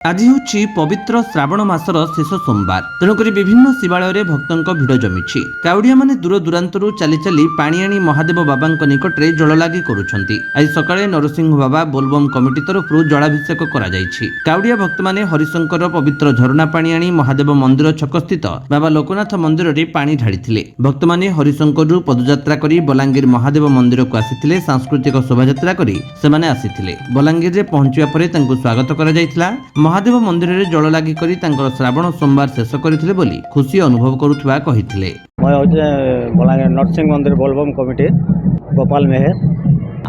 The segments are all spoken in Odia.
ଆଜି ହେଉଛି ପବିତ୍ର ଶ୍ରାବଣ ମାସର ଶେଷ ସୋମବାର। ତେଣୁକରି ବିଭିନ୍ନ ଶିବାଳୟରେ ଭକ୍ତଙ୍କ ଭିଡ଼ ଜମିଛି। କାଉଡ଼ିଆମାନେ ଦୂର ଦୂରାନ୍ତରୁ ଚାଲି ଚାଲି ପାଣି ଆଣି ମହାଦେବ ବାବାଙ୍କ ନିକଟରେ ଜଳଲାଗି କରୁଛନ୍ତି। ଆଜି ସକାଳେ ନରସିଂହ ବାବା ବୋଲବମ୍ କମିଟି ତରଫରୁ ଜଳାଭିଷେକ କରାଯାଇଛି। କାଉଡ଼ିଆ ଭକ୍ତମାନେ ହରିଶଙ୍କର ପବିତ୍ର ଝରଣା ପାଣି ଆଣି ମହାଦେବ ମନ୍ଦିର ଛକସ୍ଥିତ ବାବା ଲୋକନାଥ ମନ୍ଦିରରେ ପାଣି ଢାଳିଥିଲେ। ଭକ୍ତମାନେ ହରିଶଙ୍କରରୁ ପଦଯାତ୍ରା କରି ବଲାଙ୍ଗୀର ମହାଦେବ ମନ୍ଦିରକୁ ଆସିଥିଲେ। ସାଂସ୍କୃତିକ ଶୋଭାଯାତ୍ରା କରି ସେମାନେ ଆସିଥିଲେ। ବଲାଙ୍ଗୀରରେ ପହଞ୍ଚିବା ପରେ ତାଙ୍କୁ ସ୍ୱାଗତ କରାଯାଇଥିଲା। ମହାଦେବ ମନ୍ଦିରରେ ଜଳ ଲାଗି କରି ତାଙ୍କର ଶ୍ରାବଣ ସୋମବାର ଶେଷ କରିଥିଲେ ବୋଲି ଖୁସି ଅନୁଭବ କରୁଥିବା କହିଥିଲେ। ମୁଁ ହେଉଛି ବଲାଙ୍ଗୀର ନରସିଂହ ମନ୍ଦିର ବୋଲବମ୍ କମିଟି ଗୋପାଳ ମେହେର।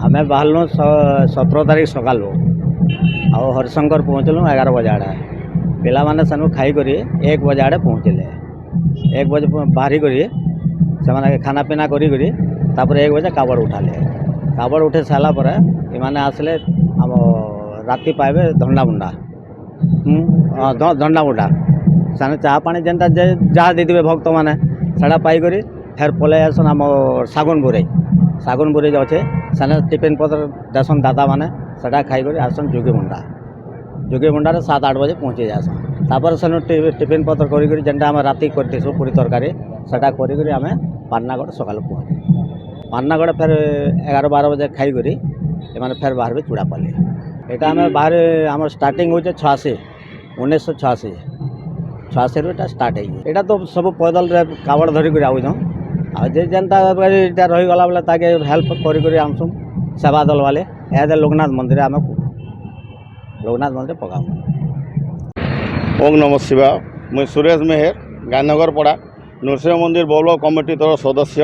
ଆମେ ବାହାରିଲୁ 17 ତାରିଖ ସକାଳୁ ଆଉ ହରିଶଙ୍କର ପହଞ୍ଚିଲୁ 11 ବଜେ ଆଡ଼େ। ପିଲାମାନେ ସେନୁ ଖାଇକରି 1 ବଜେ ଆଡ଼େ ପହଞ୍ଚିଲେ। 1 ବଜେ ବାହାରି କରି ସେମାନେ ଖାନା ପିନା କରିକରି ତାପରେ 1 ବଜେ କାବଡ଼ ଉଠାଲେ। କାବଡ଼ ଉଠେଇ ସାରିଲା ପରେ ଏମାନେ ଆସିଲେ ଆମ ରାତି ପାଇବେ ଧଣ୍ଡାମୁଣ୍ଡା ଧଣ୍ଡାମୁଣ୍ଡା ସେମାନେ ଚାହା ପାଣି ଯେନ୍ତା ଯାହା ଦେଇଦେବେ ଭକ୍ତମାନେ ସେଟା ପାଇକରି ଫେର୍ ପଳେଇ ଆସନ୍ ଆମ ଶାଗୁନ ବୁରେଇ ଅଛେ ସେନେ ଟିଫିନ୍ ପତ୍ର ଦେସନ୍ ଦାଦାମାନେ ସେଟା ଖାଇକରି ଆସନ୍ ଯୋଗୀମୁଣ୍ଡାରେ 7-8 ବଜେ ପହଞ୍ଚି ଯାଏସନ୍। ତାପରେ ସେନୁ ଟିଫିନ୍ ପତ୍ର କରିକରି ଯେନ୍ଟା ଆମେ ରାତି କରିଥିସୁଁ ପୁରୀ ତରକାରୀ ସେଟା କରିକରି ଆମେ ପାଟନାଗଡ଼ ସକାଳୁ ପହଞ୍ଚୁ। ପାଟନାଗଡ଼ ଫେର୍ 11-12 ବଜେ ଖାଇକରି ଏମାନେ ଫେର୍ ବାହାରିବେ ଚୁଡ଼ାପାଲି। ଏଇଟା ଆମେ ବାହାରେ ଆମର ଷ୍ଟାର୍ଟିଂ ହେଉଛି 1986ରୁ ଏଇଟା ଷ୍ଟାର୍ଟ ହେଇଛି। ଏଇଟା ତ ସବୁ ପଇଦଲରେ କାବଡ଼ ଧରିକରି ଆଉଛନ୍ ଆଉ ଯେନ୍ତା ଏଇଟା ରହିଗଲା ବେଲେ ତାକେ ହେଲ୍ପ କରିକରି ଆଣସୁଁ ସେବା ଦଲ ବାଲେ। ଏହା ଲୋକନାଥ ମନ୍ଦିର ପକାମୁ। ओम नमः शिवाय। मुझे सुरेश मेहर गांधीनगर पड़ा नरसिंह मंदिर बोलबम कमिटी तरह सदस्य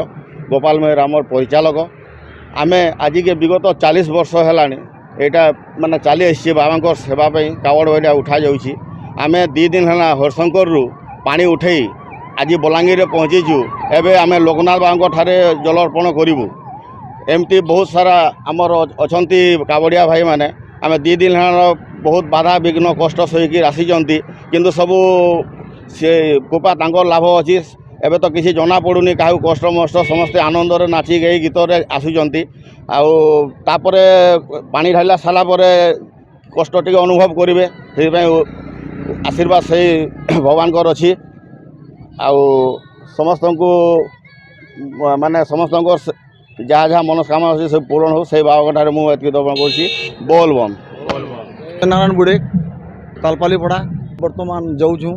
गोपाल मेहर आमर परिचालक। आम आज के विगत 40 वर्ष है यहाँ मानने चली आसी बाबा सेवाई कावड़ बैठा उठा जाऊँगी। आम 2 दिन है हरिशंकर पानी उठे आज बलांगीर पहुँचीचु। एवं आम लोकनाथ बाबा ठारे जल अर्पण करूँ। एमती बहुत सारा आमर अच्छा कावड़िया भाई मैंने आम 2 दिन है बहुत बाधा विघ्न कष्ट सहीकि आसीचंती किंतु सबू से कृपा तांकर लाभ अच्छी। एबे तो किसी जना पड़ुनी क्या कष्ट मष्ट समस्ते आनंद नाची गई गीत आसुचंती। आउे पानी ढाला सारा कष्ट टी अनुभव करेंगे से आशीर्वाद से भगवान अच्छी। समस्त को माने समस्त जहाँ जहाँ मनोकामना अच्छी सब पूरण हो से बाबा ठारे मुझे दर्पण कर बोलबम। नारायण बुड़े तालपाली पड़ा बर्तमान जाऊँ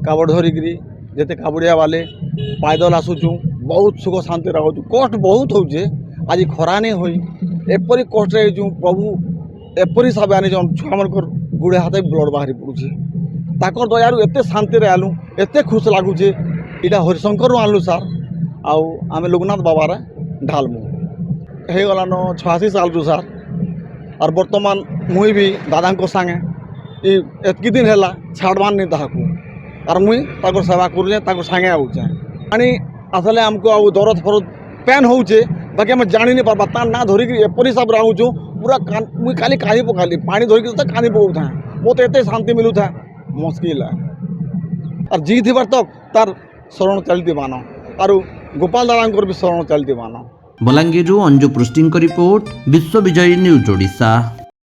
काबड़ धरिकी जिते काबड़िया वाले पैदल आसुचु बहुत सुख शांति रखु। कष्ट बहुत होचे आज खरा नहीं हुई एपरी कष्ट प्रभु एपरी सब आनी छुआ मन गुड़े हाथ ब्लड बाहरी पड़ुचे ताकर दयारू एत शांति आलु एत खुश लगुचे। इटा हरिशंकर आनलु सार आम लोकनाथ बाबार ढालमु हो गलान 86 साल सार। और बर्तमान मुई भी दादा सांगे एतकी दिन है छाड़बान नहीं ताकू और मुई सेवा करुचे सांगे आऊचे। पानी आसले आमको आउ दरद फरद पेन होचे बाकी आम जानी नहीं पार्बा तार ना धरिक एपरी सब राऊचु पूरा मुई खाली कानी पकाली पानी धरिक कानी पकाऊ था मत एत शांति मिलू था मुश्किल है। और जी थी बार तक तार शरण चलती मान और गोपाल दादा भी शरण चलती मान। बलांगीर अंजु पृष्टि रिपोर्ट विश्व विजयी न्यूज ओडिशा।